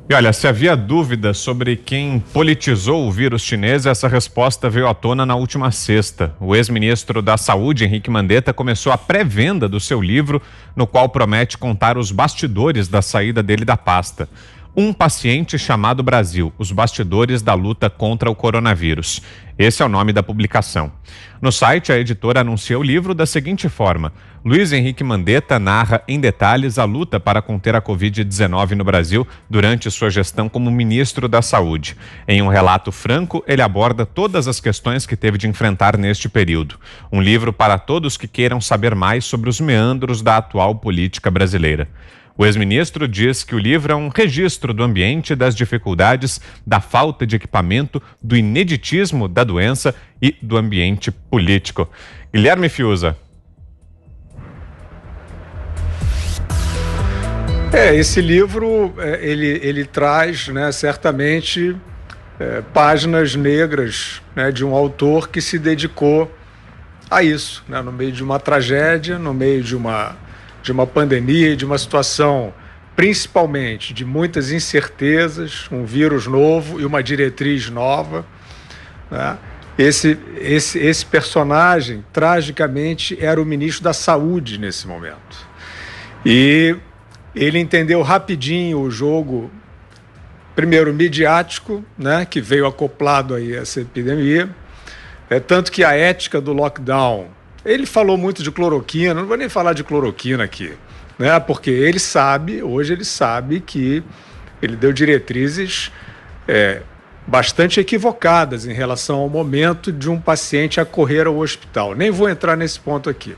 E olha, se havia dúvida sobre quem politizou o vírus chinês, essa resposta veio à tona na última sexta. O ex-ministro da Saúde, Henrique Mandetta, começou a pré-venda do seu livro, no qual promete contar os bastidores da saída dele da pasta. Um paciente chamado Brasil, os bastidores da luta contra o coronavírus. Esse é o nome da publicação. No site, a editora anuncia o livro da seguinte forma: Luiz Henrique Mandetta narra em detalhes a luta para conter a Covid-19 no Brasil durante sua gestão como ministro da Saúde. Em um relato franco, ele aborda todas as questões que teve de enfrentar neste período. Um livro para todos que queiram saber mais sobre os meandros da atual política brasileira. O ex-ministro diz que o livro é um registro do ambiente, das dificuldades, da falta de equipamento, do ineditismo da doença e do ambiente político. Guilherme Fiuza. Esse livro, ele traz, né, certamente, páginas negras, né, de um autor que se dedicou a isso, né, no meio de uma tragédia, no meio de uma pandemia, de uma situação, principalmente, de muitas incertezas, um vírus novo e uma diretriz nova, né? Esse personagem, tragicamente, era o ministro da Saúde nesse momento. E ele entendeu rapidinho o jogo, primeiro midiático, né, que veio acoplado aí a essa epidemia, tanto que a ética do lockdown, ele falou muito de cloroquina, não vou nem falar de cloroquina aqui, né, porque hoje ele sabe que ele deu diretrizes bastante equivocadas em relação ao momento de um paciente acorrer ao hospital. Nem vou entrar nesse ponto aqui.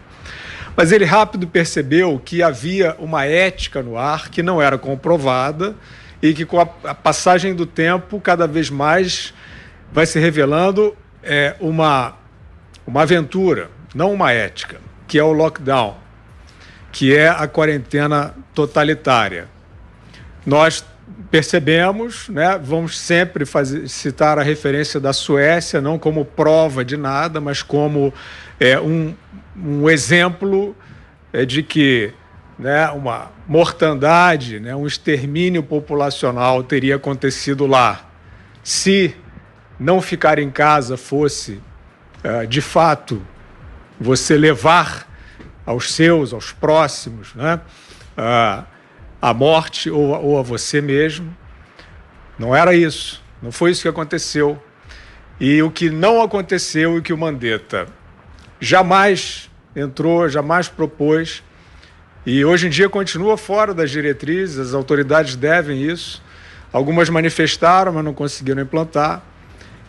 Mas ele rápido percebeu que havia uma ética no ar que não era comprovada e que, com a passagem do tempo, cada vez mais vai se revelando uma aventura, não uma ética, que é o lockdown, que é a quarentena totalitária. Nós percebemos, né, vamos sempre citar a referência da Suécia, não como prova de nada, mas como um exemplo de que, né, uma mortandade, né, um extermínio populacional teria acontecido lá. Se não ficar em casa fosse, de fato, você levar aos seus, aos próximos, né, a morte ou a você mesmo. Não era isso, não foi isso que aconteceu. E o que não aconteceu e que o Mandetta jamais entrou, jamais propôs, e hoje em dia continua fora das diretrizes, as autoridades devem isso, algumas manifestaram, mas não conseguiram implantar,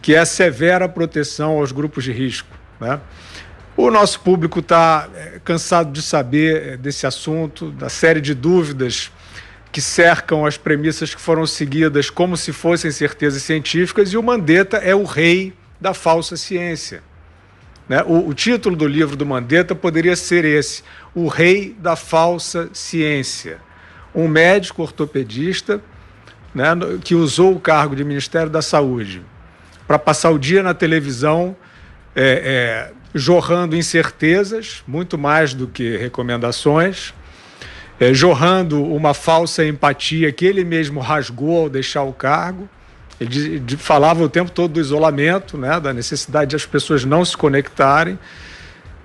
que é a severa proteção aos grupos de risco, né? O nosso público está cansado de saber desse assunto, da série de dúvidas que cercam as premissas que foram seguidas como se fossem certezas científicas, e o Mandetta é o rei da falsa ciência, né? O título do livro do Mandetta poderia ser esse: O Rei da Falsa Ciência. Um médico ortopedista, né, que usou o cargo de Ministério da Saúde para passar o dia na televisão jorrando incertezas, muito mais do que recomendações, jorrando uma falsa empatia que ele mesmo rasgou ao deixar o cargo. Ele falava o tempo todo do isolamento, né, da necessidade de as pessoas não se conectarem.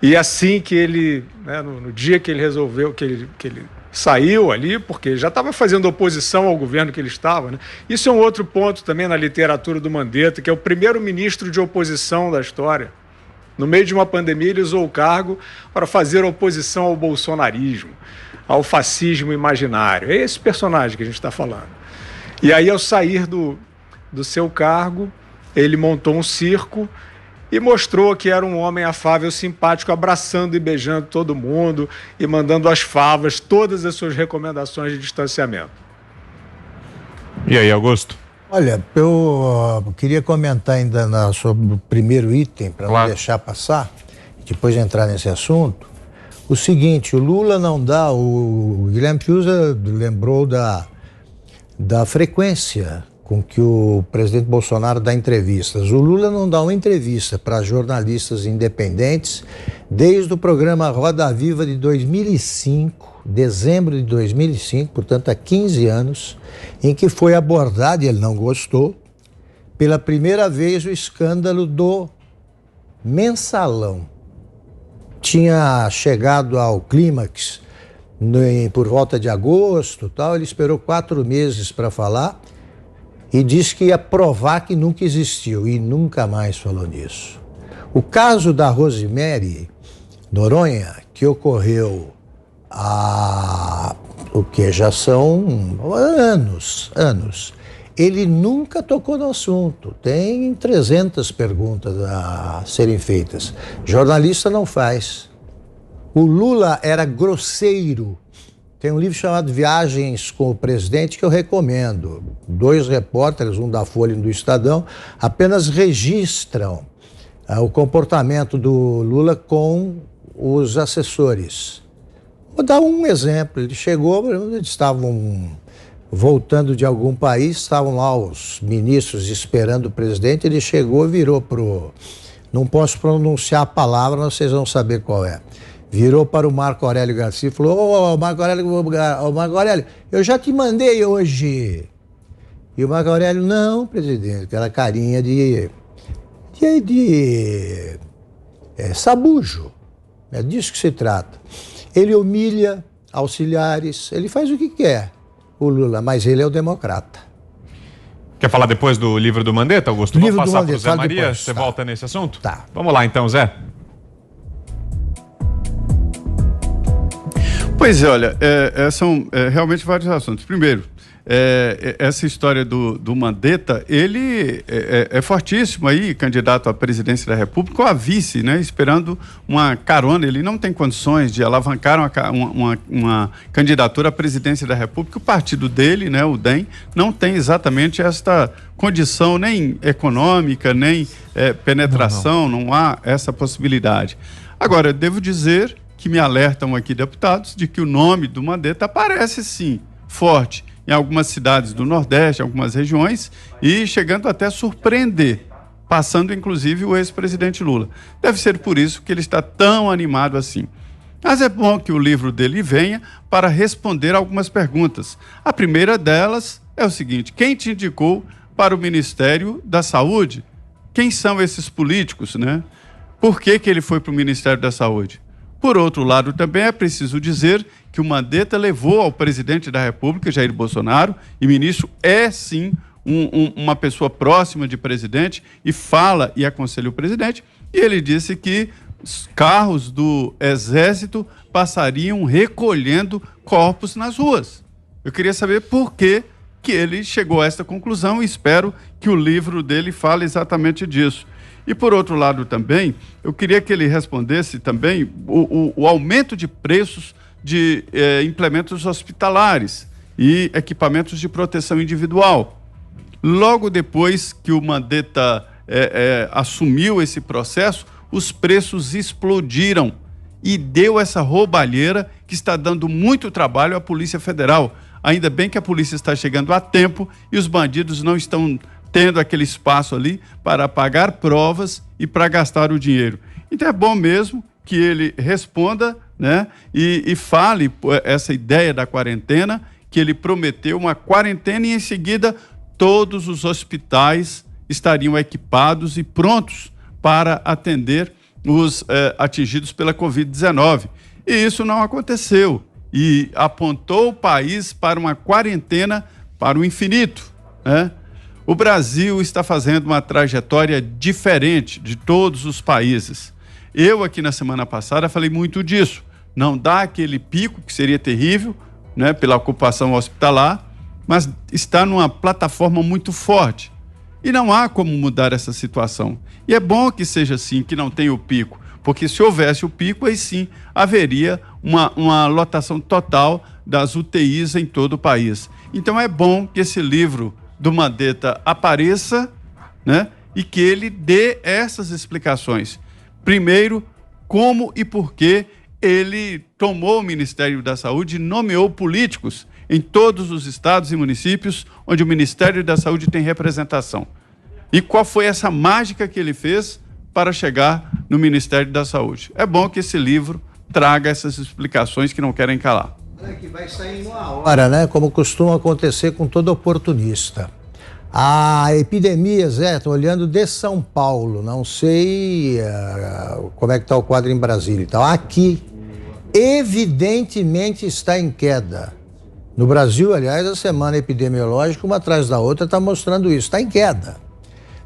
E assim que ele, né, no dia que ele resolveu, que ele saiu ali, porque já estava fazendo oposição ao governo que ele estava, né? Isso é um outro ponto também na literatura do Mandetta, que é o primeiro ministro de oposição da história. No meio de uma pandemia, ele usou o cargo para fazer oposição ao bolsonarismo, ao fascismo imaginário. É esse personagem que a gente está falando. E aí, ao sair do seu cargo, ele montou um circo e mostrou que era um homem afável, simpático, abraçando e beijando todo mundo e mandando às favas todas as suas recomendações de distanciamento. E aí, Augusto? Olha, eu queria comentar ainda sobre o primeiro item, para não deixar passar, depois entrar nesse assunto. O seguinte, o Lula não dá, o Guilherme Fiuza lembrou da frequência com que o presidente Bolsonaro dá entrevistas. O Lula não dá uma entrevista para jornalistas independentes desde o programa Roda Viva de 2005, dezembro de 2005, portanto há 15 anos, em que foi abordado, e ele não gostou, pela primeira vez o escândalo do Mensalão. Tinha chegado ao clímax por volta de agosto, tal. Ele esperou 4 meses para falar e disse que ia provar que nunca existiu e nunca mais falou nisso. O caso da Rosemary Noronha, que ocorreu o que já são anos, ele nunca tocou no assunto. Tem 300 perguntas a serem feitas. Jornalista não faz. O Lula era grosseiro. Tem um livro chamado Viagens com o Presidente que eu recomendo. 2 repórteres, um da Folha e um do Estadão, apenas registram o comportamento do Lula com os assessores. Vou dar um exemplo. Ele chegou, eles estavam voltando de algum país, estavam lá os ministros esperando o presidente, ele chegou e virou não posso pronunciar a palavra, vocês vão saber qual é. Virou para o Marco Aurélio Garcia e falou: Marco Aurélio, eu já te mandei hoje. E o Marco Aurélio: não, presidente, aquela carinha de sabujo. É disso que se trata. Ele humilha auxiliares, ele faz o que quer, o Lula, mas ele é o democrata. Quer falar depois do livro do Mandetta, Augusto? Vamos passar para o Zé Maria, depois, você volta nesse assunto? Tá. Vamos lá então, Zé. Pois é, olha, são realmente vários assuntos. Primeiro, essa história do Mandetta, ele é fortíssimo aí, candidato à presidência da República, ou a vice, né, esperando uma carona. Ele não tem condições de alavancar uma candidatura à presidência da República. O partido dele, né, o DEM, não tem exatamente esta condição nem econômica, nem penetração, não há essa possibilidade. Agora, eu devo dizer que me alertam aqui deputados de que o nome do Mandetta aparece sim, forte, em algumas cidades do Nordeste, algumas regiões, e chegando até a surpreender, passando inclusive o ex-presidente Lula. Deve ser por isso que ele está tão animado assim. Mas é bom que o livro dele venha para responder algumas perguntas. A primeira delas é o seguinte: quem te indicou para o Ministério da Saúde? Quem são esses políticos, né? Por que ele foi para o Ministério da Saúde? Por outro lado, também é preciso dizer que o Mandetta levou ao presidente da República, Jair Bolsonaro, e ministro é sim uma pessoa próxima de presidente e fala e aconselha o presidente, e ele disse que os carros do Exército passariam recolhendo corpos nas ruas. Eu queria saber por que ele chegou a esta conclusão e espero que o livro dele fale exatamente disso. E, por outro lado, também, eu queria que ele respondesse também o aumento de preços de implementos hospitalares e equipamentos de proteção individual. Logo depois que o Mandetta assumiu esse processo, os preços explodiram e deu essa roubalheira que está dando muito trabalho à Polícia Federal. Ainda bem que a polícia está chegando a tempo e os bandidos não estão tendo aquele espaço ali para pagar provas e para gastar o dinheiro. Então é bom mesmo que ele responda, né, e fale essa ideia da quarentena, que ele prometeu uma quarentena e em seguida todos os hospitais estariam equipados e prontos para atender os atingidos pela Covid-19. E isso não aconteceu e apontou o país para uma quarentena para o infinito, né? O Brasil está fazendo uma trajetória diferente de todos os países. Eu aqui na semana passada falei muito disso. Não dá aquele pico, que seria terrível, né, pela ocupação hospitalar, mas está numa plataforma muito forte. E não há como mudar essa situação. E é bom que seja assim, que não tenha o pico, porque se houvesse o pico, aí sim haveria uma lotação total das UTIs em todo o país. Então é bom que esse livro do Mandetta apareça, né, e que ele dê essas explicações. Primeiro, como e por que ele tomou o Ministério da Saúde e nomeou políticos em todos os estados e municípios onde o Ministério da Saúde tem representação. E qual foi essa mágica que ele fez para chegar no Ministério da Saúde? É bom que esse livro traga essas explicações que não querem calar. Que vai sair em uma hora, né? Como costuma acontecer com todo oportunista. A epidemia, Zé, estou olhando de São Paulo, não sei como é que está o quadro em Brasília e tal. Aqui, evidentemente está em queda. No Brasil, aliás, a semana epidemiológica, uma atrás da outra, está mostrando isso, está em queda.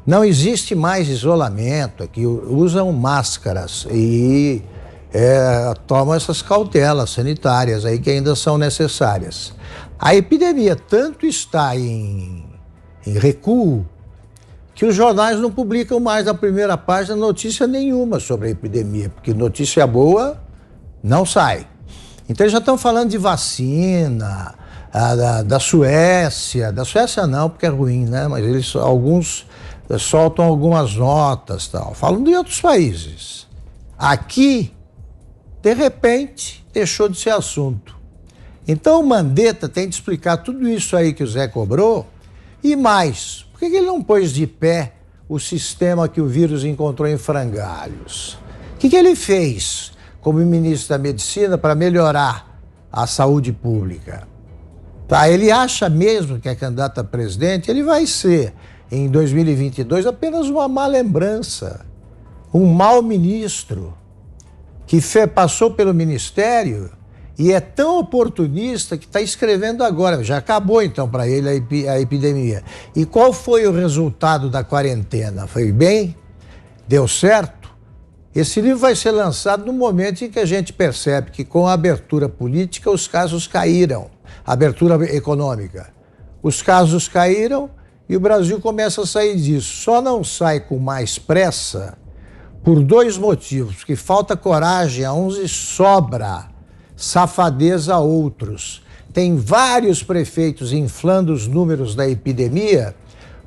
Não existe mais isolamento aqui, usam máscaras e tomam essas cautelas sanitárias aí que ainda são necessárias. A epidemia tanto está em recuo que os jornais não publicam mais na primeira página notícia nenhuma sobre a epidemia, porque notícia boa não sai. Então eles já estão falando de vacina, da Suécia não, porque é ruim, né? Mas alguns soltam algumas notas, tal. Falam de outros países. Aqui, de repente, deixou de ser assunto. Então o Mandetta tem de explicar tudo isso aí que o Zé cobrou e mais. Por que ele não pôs de pé o sistema que o vírus encontrou em frangalhos? O que ele fez como ministro da Medicina para melhorar a saúde pública? Tá, ele acha mesmo que é candidato a presidente, ele vai ser, em 2022, apenas uma má lembrança, um mau ministro que passou pelo ministério e é tão oportunista que está escrevendo agora. Já acabou, então, para ele a epidemia. E qual foi o resultado da quarentena? Foi bem? Deu certo? Esse livro vai ser lançado no momento em que a gente percebe que, com a abertura política, os casos caíram. Abertura econômica. Os casos caíram e o Brasil começa a sair disso. Só não sai com mais pressa por dois motivos, que falta coragem a uns e sobra safadeza a outros. Tem vários prefeitos inflando os números da epidemia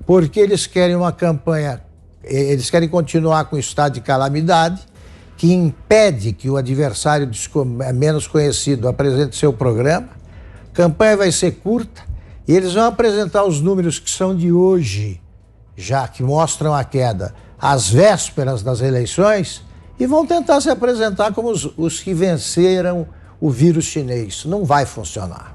porque eles querem uma campanha, eles querem continuar com o estado de calamidade, que impede que o adversário menos conhecido apresente seu programa. A campanha vai ser curta e eles vão apresentar os números que são de hoje, já que mostram a queda, às vésperas das eleições, e vão tentar se apresentar como os que venceram o vírus chinês. Não vai funcionar.